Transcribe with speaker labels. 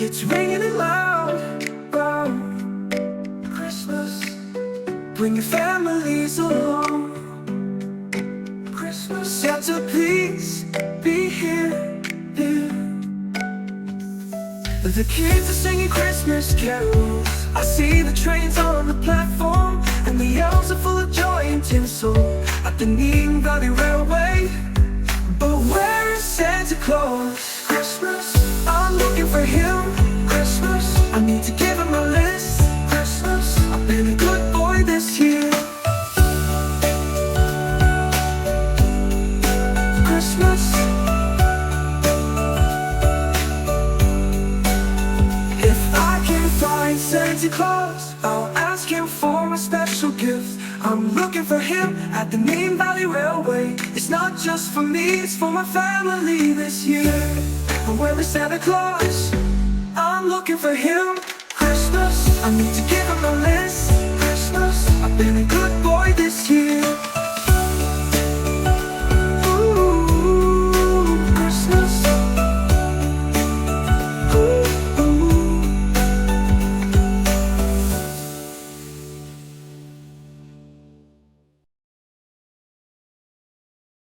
Speaker 1: It's ringing it loud, round Christmas. Bring your families along. Christmas, Santa, please be here, here. The kids are singing Christmas carols. I see the trains on the platform, and the elves are full of joy and tinsel at the Nene Valley Railway. But where is Santa Claus? Christmas, I'm looking for him. Christmas, I need to give him a list. Christmas, I've been a good boy this year. Christmas, if I can find Santa Claus, I'll ask him for a special gift. I'm looking for him at the Nene Valley Railway. It's not just for me, it's for my family this year. But where is Santa Claus? I'm looking for him. Christmas, I need to give him a list. Christmas, I've been a